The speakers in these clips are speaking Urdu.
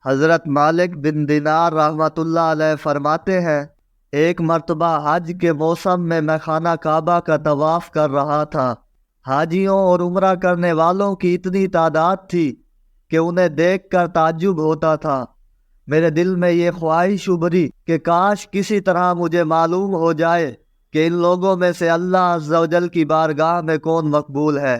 حضرت مالک بن دینار رحمۃ اللہ علیہ فرماتے ہیں، ایک مرتبہ حج کے موسم میں خانہ کعبہ کا طواف کر رہا تھا۔ حاجیوں اور عمرہ کرنے والوں کی اتنی تعداد تھی کہ انہیں دیکھ کر تعجب ہوتا تھا۔ میرے دل میں یہ خواہش ابھری کہ کاش کسی طرح مجھے معلوم ہو جائے کہ ان لوگوں میں سے اللہ عز و جل کی بارگاہ میں کون مقبول ہے،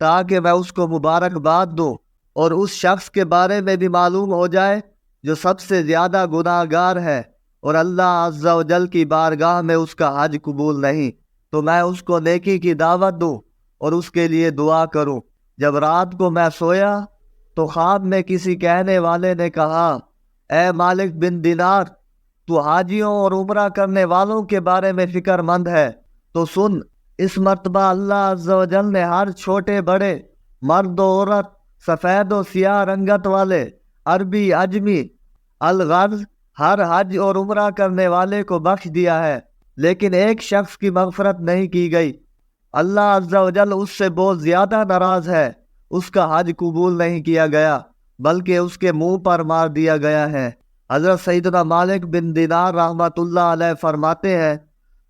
تاکہ میں اس کو مبارکباد دوں اور اس شخص کے بارے میں بھی معلوم ہو جائے جو سب سے زیادہ گناہ گار ہے اور اللہ عز و جل کی بارگاہ میں اس کا حج قبول نہیں، تو میں اس کو نیکی کی دعوت دوں اور اس کے لیے دعا کروں۔ جب رات کو میں سویا تو خواب میں کسی کہنے والے نے کہا، اے مالک بن دینار، تو حاجیوں اور عمرہ کرنے والوں کے بارے میں فکر مند ہے تو سن، اس مرتبہ اللہ عز و جل نے ہر چھوٹے بڑے، مرد و عورت، سفید و سیاہ رنگت والے، عربی عجمی، الغرض ہر حج اور عمرہ کرنے والے کو بخش دیا ہے، لیکن ایک شخص کی مغفرت نہیں کی گئی۔ اللہ عز و جل اس سے بہت زیادہ ناراض ہے، اس کا حج قبول نہیں کیا گیا بلکہ اس کے منہ پر مار دیا گیا ہے۔ حضرت سیدنا مالک بن دینار رحمۃ اللہ علیہ فرماتے ہیں،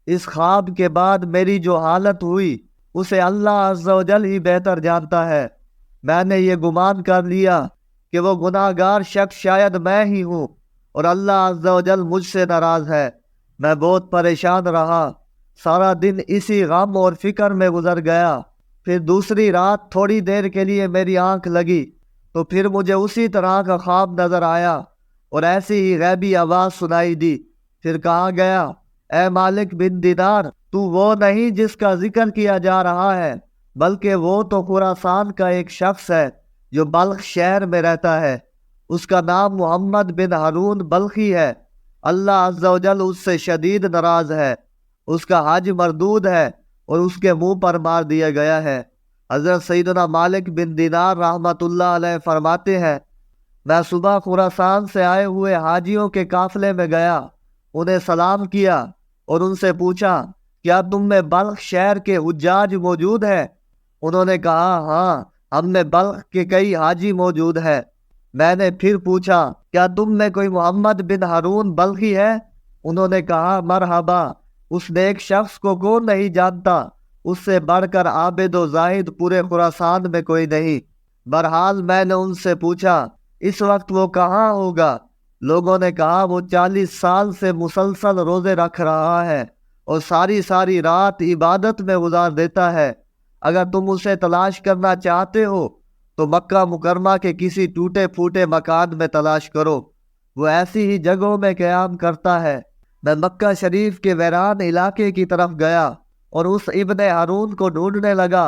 اس خواب کے بعد میری جو حالت ہوئی اسے اللہ عز و جل ہی بہتر جانتا ہے۔ میں نے یہ گمان کر لیا کہ وہ گناہ گار شخص شاید میں ہی ہوں اور اللہ عز و جل مجھ سے ناراض ہے۔ میں بہت پریشان رہا، سارا دن اسی غم اور فکر میں گزر گیا۔ پھر دوسری رات تھوڑی دیر کے لیے میری آنکھ لگی تو پھر مجھے اسی طرح کا خواب نظر آیا اور ایسی ہی غیبی آواز سنائی دی۔ پھر کہا گیا، اے مالک بن دینار، تو وہ نہیں جس کا ذکر کیا جا رہا ہے، بلکہ وہ تو خراسان کا ایک شخص ہے جو بلخ شہر میں رہتا ہے۔ اس کا نام محمد بن ہارون بلخی ہے۔ اللہ عز و جل اس سے شدید ناراض ہے، اس کا حج مردود ہے اور اس کے منہ پر مار دیا گیا ہے۔ حضرت سیدنا مالک بن دینار رحمۃ اللہ علیہ فرماتے ہیں، میں صبح خراسان سے آئے ہوئے حاجیوں کے قافلے میں گیا، انہیں سلام کیا اور ان سے پوچھا، کیا تم میں بلخ شہر کے حجاج موجود ہیں؟ انہوں نے کہا، ہاں، ہم میں بلخ کے کئی حاجی موجود ہیں۔ میں نے پھر پوچھا، کیا تم میں کوئی محمد بن ہارون بلخی ہے؟ انہوں نے کہا، مرحبا، اس نیک شخص کو کون نہیں جانتا، اس سے بڑھ کر عابد و زاہد پورے خراسان میں کوئی نہیں۔ بہرحال میں نے ان سے پوچھا، اس وقت وہ کہاں ہوگا؟ لوگوں نے کہا، وہ 40 سال سے مسلسل روزے رکھ رہا ہے اور ساری رات عبادت میں گزار دیتا ہے۔ اگر تم اسے تلاش کرنا چاہتے ہو تو مکہ مکرمہ کے کسی ٹوٹے پھوٹے مکان میں تلاش کرو، وہ ایسی ہی جگہوں میں قیام کرتا ہے۔ میں مکہ شریف کے ویران علاقے کی طرف گیا اور اس ابن ہارون کو ڈھونڈنے لگا۔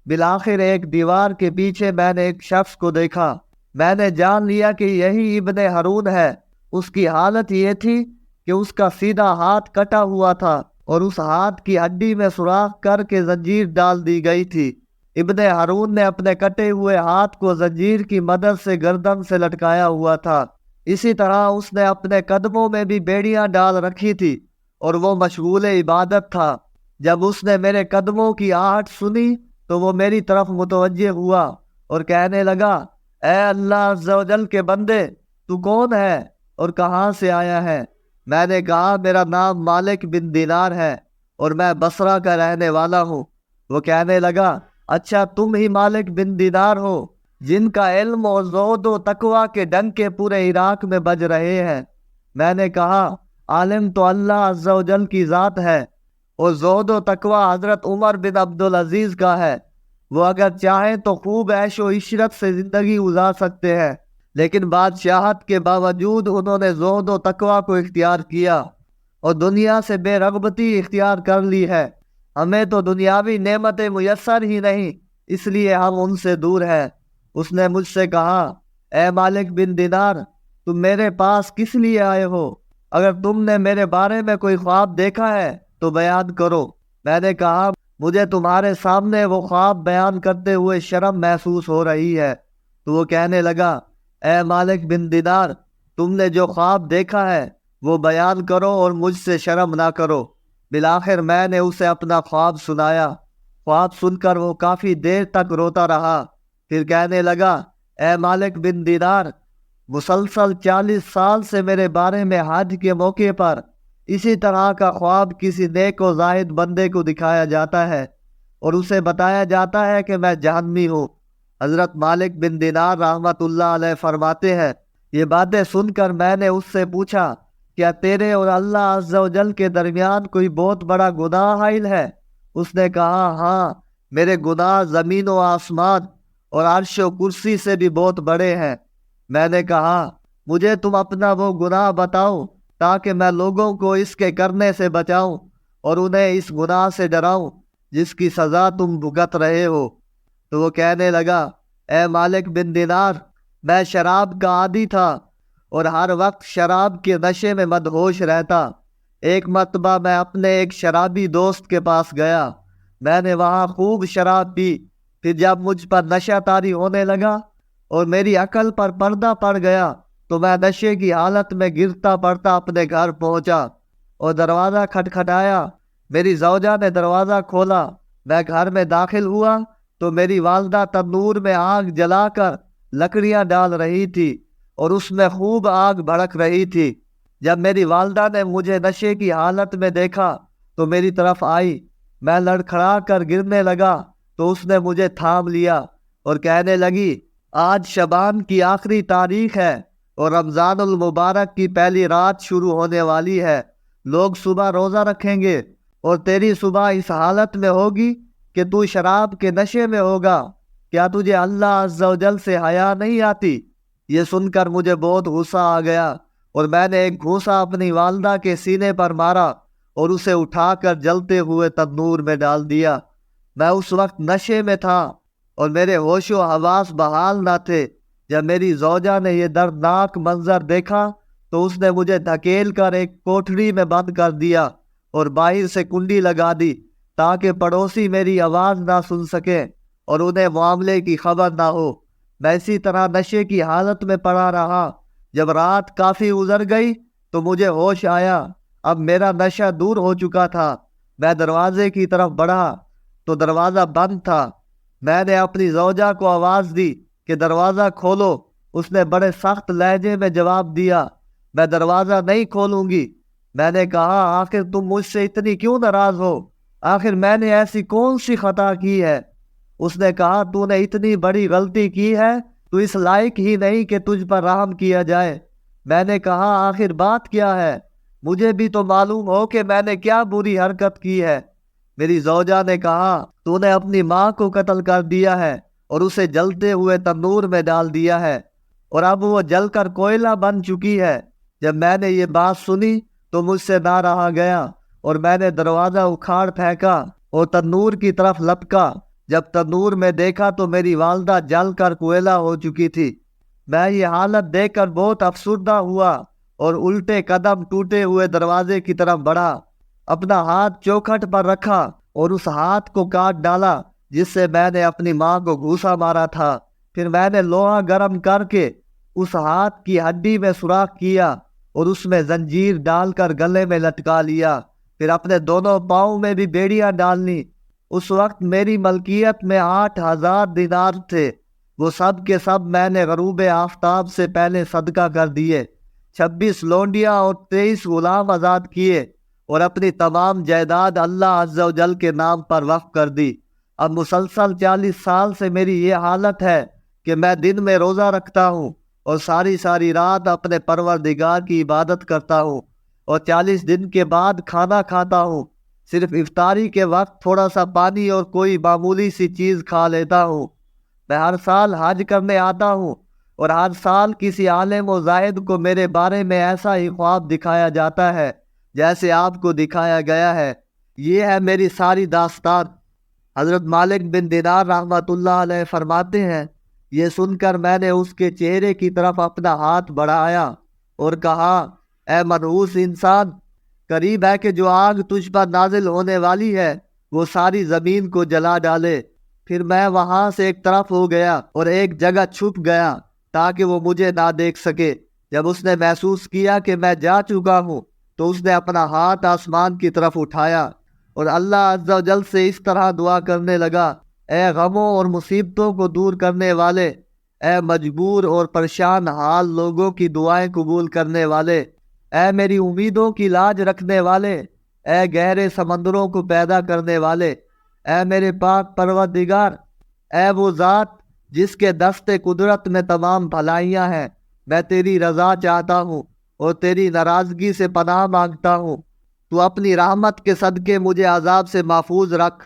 بالآخر ایک دیوار کے پیچھے میں نے ایک شخص کو دیکھا۔ میں نے جان لیا کہ یہی ابن ہارون ہے۔ اس کی حالت یہ تھی کہ اس کا سیدھا ہاتھ کٹا ہوا تھا اور اس ہاتھ کی ہڈی میں سوراخ کر کے زنجیر ڈال دی گئی تھی۔ ابن ہارون نے اپنے کٹے ہوئے ہاتھ کو زنجیر کی مدد سے گردن سے لٹکایا ہوا تھا۔ اسی طرح اس نے اپنے قدموں میں بھی بیڑیاں ڈال رکھی تھی اور وہ مشغول عبادت تھا۔ جب اس نے میرے قدموں کی آہٹ سنی تو وہ میری طرف متوجہ ہوا اور کہنے لگا، اے اللہ عز و جل کے بندے، تو کون ہے اور کہاں سے آیا ہے؟ میں نے کہا، میرا نام مالک بن دینار ہے اور میں بصرہ کا رہنے والا ہوں۔ وہ کہنے لگا، اچھا، تم ہی مالک بن دینار ہو جن کا علم اور زہد و تقوی کے ڈنکے پورے عراق میں بج رہے ہیں؟ میں نے کہا، عالم تو اللہ عز و جل کی ذات ہے اور زہد و تقوی حضرت عمر بن عبدالعزیز کا ہے۔ وہ اگر چاہیں تو خوب عیش و عشرت سے زندگی گزار سکتے ہیں، لیکن بادشاہت کے باوجود انہوں نے زہد و تقوی کو اختیار کیا اور دنیا سے بے رغبتی اختیار کر لی ہے۔ ہمیں تو دنیاوی نعمتیں میسر ہی نہیں، اس لیے ہم ان سے دور ہیں۔ اس نے مجھ سے کہا، اے مالک بن دینار، تم میرے پاس کس لیے آئے ہو؟ اگر تم نے میرے بارے میں کوئی خواب دیکھا ہے تو بیان کرو۔ میں نے کہا، مجھے تمہارے سامنے وہ خواب بیان کرتے ہوئے شرم محسوس ہو رہی ہے۔ تو وہ کہنے لگا، اے مالک بن دینار، تم نے جو خواب دیکھا ہے وہ بیان کرو اور مجھ سے شرم نہ کرو۔ بالآخر میں نے اسے اپنا خواب سنایا۔ خواب سن کر وہ کافی دیر تک روتا رہا، پھر کہنے لگا، اے مالک بن دینار، مسلسل 40 سال سے میرے بارے میں حج کے موقع پر اسی طرح کا خواب کسی نیک و زاہد بندے کو دکھایا جاتا ہے اور اسے بتایا جاتا ہے کہ میں جہنمی ہوں۔ حضرت مالک بن دینار رحمۃ اللہ علیہ فرماتے ہیں، یہ باتیں سن کر میں نے اس سے پوچھا، کیا تیرے اور اللہ عز و جل کے درمیان کوئی بہت بڑا گناہ حائل ہے؟ اس نے کہا، ہاں، میرے گناہ زمین و آسمان اور عرش و کرسی سے بھی بہت بڑے ہیں۔ میں نے کہا، مجھے تم اپنا وہ گناہ بتاؤ تاکہ میں لوگوں کو اس کے کرنے سے بچاؤں اور انہیں اس گناہ سے ڈراؤں جس کی سزا تم بھگت رہے ہو۔ تو وہ کہنے لگا، اے مالک بن دینار، میں شراب کا عادی تھا اور ہر وقت شراب کے نشے میں مدہوش رہتا۔ ایک مرتبہ میں اپنے ایک شرابی دوست کے پاس گیا، میں نے وہاں خوب شراب پی۔ پھر جب مجھ پر نشہ طاری ہونے لگا اور میری عقل پر پردہ پڑ گیا تو میں نشے کی حالت میں گرتا پڑتا اپنے گھر پہنچا اور دروازہ کھٹکھٹایا۔ میری زوجہ نے دروازہ کھولا، میں گھر میں داخل ہوا تو میری والدہ تنور میں آگ جلا کر لکڑیاں ڈال رہی تھی اور اس میں خوب آگ بھڑک رہی تھی۔ جب میری والدہ نے مجھے نشے کی حالت میں دیکھا تو میری طرف آئی، میں لڑکھڑا کر گرنے لگا تو اس نے مجھے تھام لیا اور کہنے لگی، آج شعبان کی آخری تاریخ ہے اور رمضان المبارک کی پہلی رات شروع ہونے والی ہے۔ لوگ صبح روزہ رکھیں گے اور تیری صبح اس حالت میں ہوگی کہ تو شراب کے نشے میں ہوگا۔ کیا تجھے اللہ عز و جل سے حیا نہیں آتی؟ یہ سن کر مجھے بہت غصہ آ گیا اور میں نے ایک گھونسا اپنی والدہ کے سینے پر مارا اور اسے اٹھا کر جلتے ہوئے تنور میں ڈال دیا۔ میں اس وقت نشے میں تھا اور میرے ہوش و حواس بحال نہ تھے۔ جب میری زوجہ نے یہ دردناک منظر دیکھا تو اس نے مجھے دھکیل کر ایک کوٹھری میں بند کر دیا اور باہر سے کنڈی لگا دی تاکہ پڑوسی میری آواز نہ سن سکے اور انہیں معاملے کی خبر نہ ہو۔ میں اسی طرح نشے کی حالت میں پڑا رہا۔ جب رات کافی گزر گئی تو مجھے ہوش آیا۔ اب میرا نشہ دور ہو چکا تھا۔ میں دروازے کی طرف بڑھا تو دروازہ بند تھا۔ میں نے اپنی زوجہ کو آواز دی کہ دروازہ کھولو۔ اس نے بڑے سخت لہجے میں جواب دیا، میں دروازہ نہیں کھولوں گی۔ میں نے کہا، آخر تم مجھ سے اتنی کیوں ناراض ہو؟ آخر میں نے ایسی کون سی خطا کی ہے؟ اس نے کہا، تو نے اتنی بڑی غلطی کی ہے، تو اس لائق ہی نہیں کہ تجھ پر رحم کیا جائے۔ میں نے کہا، آخر بات کیا ہے؟ مجھے بھی تو معلوم ہو کہ میں نے کیا بری حرکت کی ہے۔ میری زوجہ نے کہا، تو نے اپنی ماں کو قتل کر دیا ہے اور اسے جلتے ہوئے تنور میں ڈال دیا ہے اور اب وہ جل کر کوئلہ بن چکی ہے۔ جب میں نے یہ بات سنی تو مجھ سے نہ رہا گیا اور میں نے دروازہ اکھاڑ پھینکا اور تنور کی طرف لپکا۔ جب تنور میں دیکھا تو میری والدہ جل کر کوئلہ ہو چکی تھی۔ میں یہ حالت دیکھ کر بہت افسردہ ہوا اور الٹے قدم ٹوٹے ہوئے دروازے کی طرف بڑھا۔ اپنا ہاتھ چوکھٹ پر رکھا اور اس ہاتھ کو کاٹ ڈالا جس سے میں نے اپنی ماں کو گھوسا مارا تھا۔ پھر میں نے لوہا گرم کر کے اس ہاتھ کی ہڈی میں سوراخ کیا اور اس میں زنجیر ڈال کر گلے میں لٹکا لیا۔ پھر اپنے دونوں پاؤں میں بھی بیڑیاں ڈالنی۔ اس وقت میری ملکیت میں 8,000 دینار تھے۔ وہ سب کے سب میں نے غروب آفتاب سے پہلے صدقہ کر دیے۔ 26 لونڈیاں اور 23 غلام آزاد کیے اور اپنی تمام جائیداد اللہ عز و جل کے نام پر وقف کر دی۔ اب مسلسل 40 سال سے میری یہ حالت ہے کہ میں دن میں روزہ رکھتا ہوں اور ساری رات اپنے پروردگار کی عبادت کرتا ہوں اور 40 دن کے بعد کھانا کھاتا ہوں۔ صرف افطاری کے وقت تھوڑا سا پانی اور کوئی معمولی سی چیز کھا لیتا ہوں۔ میں ہر سال حج کرنے آتا ہوں اور ہر سال کسی عالم و زاہد کو میرے بارے میں ایسا ہی خواب دکھایا جاتا ہے جیسے آپ کو دکھایا گیا ہے۔ یہ ہے میری ساری داستان۔ حضرت مالک بن دینار رحمۃ اللہ علیہ فرماتے ہیں، یہ سن کر میں نے اس کے چہرے کی طرف اپنا ہاتھ بڑھایا اور کہا، اے منحوس انسان، قریب ہے کہ جو آگ تجھ پر نازل ہونے والی ہے وہ ساری زمین کو جلا ڈالے۔ پھر میں وہاں سے ایک طرف ہو گیا اور ایک جگہ چھپ گیا تاکہ وہ مجھے نہ دیکھ سکے۔ جب اس نے محسوس کیا کہ میں جا چکا ہوں تو اس نے اپنا ہاتھ آسمان کی طرف اٹھایا اور اللہ عز و جل سے اس طرح دعا کرنے لگا، اے غموں اور مصیبتوں کو دور کرنے والے، اے مجبور اور پریشان حال لوگوں کی دعائیں قبول کرنے والے، اے میری امیدوں کی لاج رکھنے والے، اے گہرے سمندروں کو پیدا کرنے والے، اے میرے پاک پروردگار، اے وہ ذات جس کے دست قدرت میں تمام بھلائیاں ہیں، میں تیری رضا چاہتا ہوں اور تیری ناراضگی سے پناہ مانگتا ہوں۔ تو اپنی رحمت کے صدقے مجھے عذاب سے محفوظ رکھ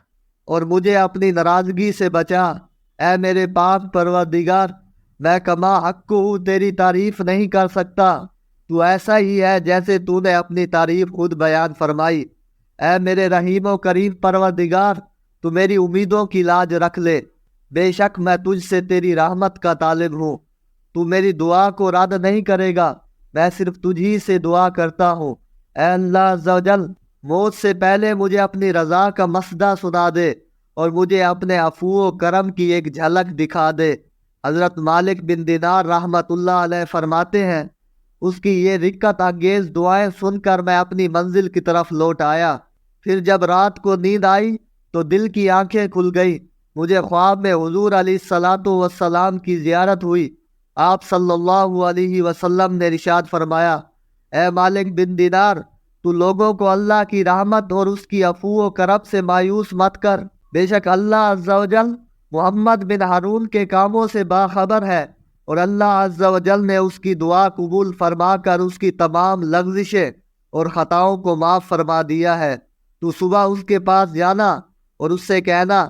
اور مجھے اپنی ناراضگی سے بچا۔ اے میرے پاک پروردگار، میں کما حق ہوں تیری تعریف نہیں کر سکتا، تو ایسا ہی ہے جیسے تو نے اپنی تعریف خود بیان فرمائی۔ اے میرے رحیم و کریم پروردگار، تو میری امیدوں کی لاج رکھ لے، بے شک میں تجھ سے تیری رحمت کا طالب ہوں، تو میری دعا کو رد نہیں کرے گا، میں صرف تجھی سے دعا کرتا ہوں۔ اے اللہ عز و جل، موت سے پہلے مجھے اپنی رضا کا مصدع سنا دے اور مجھے اپنے عفو و کرم کی ایک جھلک دکھا دے۔ حضرت مالک بن دینار رحمۃ اللہ علیہ فرماتے ہیں، اس کی یہ رقت انگیز دعائیں سن کر میں اپنی منزل کی طرف لوٹ آیا۔ پھر جب رات کو نیند آئی تو دل کی آنکھیں کھل گئی، مجھے خواب میں حضور علیہ الصلاۃ والسلام کی زیارت ہوئی۔ آپ صلی اللہ علیہ وسلم نے ارشاد فرمایا، اے مالک بن دینار، تو لوگوں کو اللہ کی رحمت اور اس کی عفو و کرم سے مایوس مت کر، بے شک اللہ عز و جل محمد بن ہارون کے کاموں سے باخبر ہے، اور اللہ عز و جل نے اس کی دعا قبول فرما کر اس کی تمام لغزشیں اور خطاؤں کو معاف فرما دیا ہے۔ تو صبح اس کے پاس جانا اور اس سے کہنا،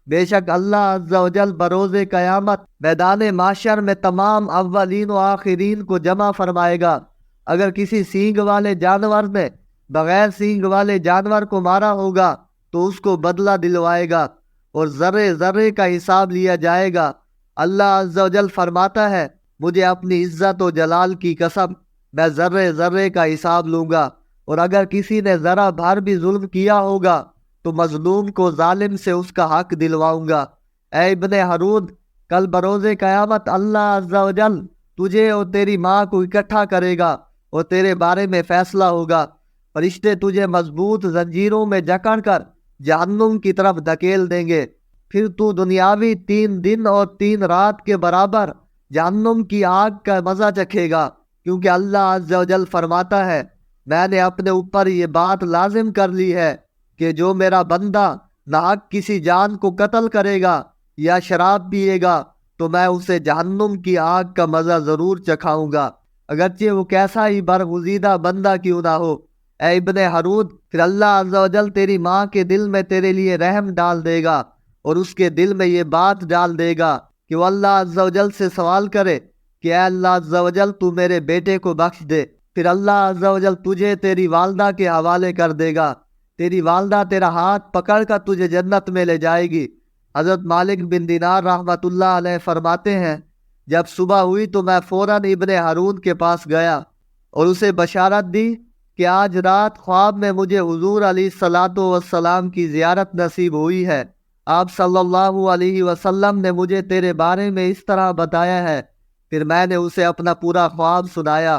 بے شک اللہ عز و جل بروز قیامت میدان معاشر میں تمام اولین و آخرین کو جمع فرمائے گا۔ اگر کسی سینگ والے جانور نے بغیر سینگ والے جانور کو مارا ہوگا تو اس کو بدلہ دلوائے گا اور ذرے ذرے کا حساب لیا جائے گا۔ اللہ عز و جل فرماتا ہے، مجھے اپنی عزت و جلال کی قسم، میں ذرے ذرے کا حساب لوں گا، اور اگر کسی نے ذرا بھر بھی ظلم کیا ہوگا تو مظلوم کو ظالم سے اس کا حق دلواؤں گا۔ اے ابن ہارون، کل بروز قیامت اللہ عز و جل تجھے اور تیری ماں کو اکٹھا کرے گا اور تیرے بارے میں فیصلہ ہوگا۔ فرشتے تجھے مضبوط زنجیروں میں جکڑ کر جہنم کی طرف دھکیل دیں گے، پھر تو دنیاوی 3 دن اور 3 رات کے برابر جہنم کی آگ کا مزہ چکھے گا، کیونکہ اللہ عز و جل فرماتا ہے، میں نے اپنے اوپر یہ بات لازم کر لی ہے کہ جو میرا بندہ ناحق کسی جان کو قتل کرے گا یا شراب پیے گا تو میں اسے جہنم کی آگ کا مزہ ضرور چکھاؤں گا، اگرچہ وہ کیسا ہی برگزیدہ بندہ کیوں نہ ہو۔ اے ابن ہارون، پھر اللہ عز و جل تیری ماں کے دل میں تیرے لیے رحم ڈال دے گا اور اس کے دل میں یہ بات ڈال دے گا کہ وہ اللہ عز و جل سے سوال کرے کہ اے اللہ عز و جل تو میرے بیٹے کو بخش دے۔ پھر اللہ عز و جل تجھے تیری والدہ کے حوالے کر دے گا، تیری والدہ تیرا ہاتھ پکڑ کر تجھے جنت میں لے جائے گی۔ حضرت مالک بن دینار رحمۃ اللہ علیہ فرماتے ہیں، جب صبح ہوئی تو میں فوراً ابن ہارون کے پاس گیا اور اسے بشارت دی کہ آج رات خواب میں مجھے حضور علیہ الصلاۃ والسلام کی زیارت نصیب ہوئی ہے۔ آپ صلی اللہ علیہ وسلم نے مجھے تیرے بارے میں اس طرح بتایا ہے۔ پھر میں نے اسے اپنا پورا خواب سنایا۔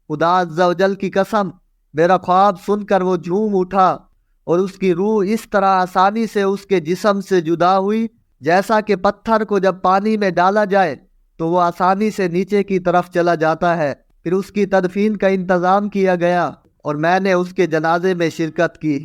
خدا عز و جل کی قسم، میرا خواب سن کر وہ جھوم اٹھا اور اس کی روح اس طرح آسانی سے اس کے جسم سے جدا ہوئی جیسا کہ پتھر کو جب پانی میں ڈالا جائے تو وہ آسانی سے نیچے کی طرف چلا جاتا ہے۔ پھر اس کی تدفین کا انتظام کیا گیا اور میں نے اس کے جنازے میں شرکت کی۔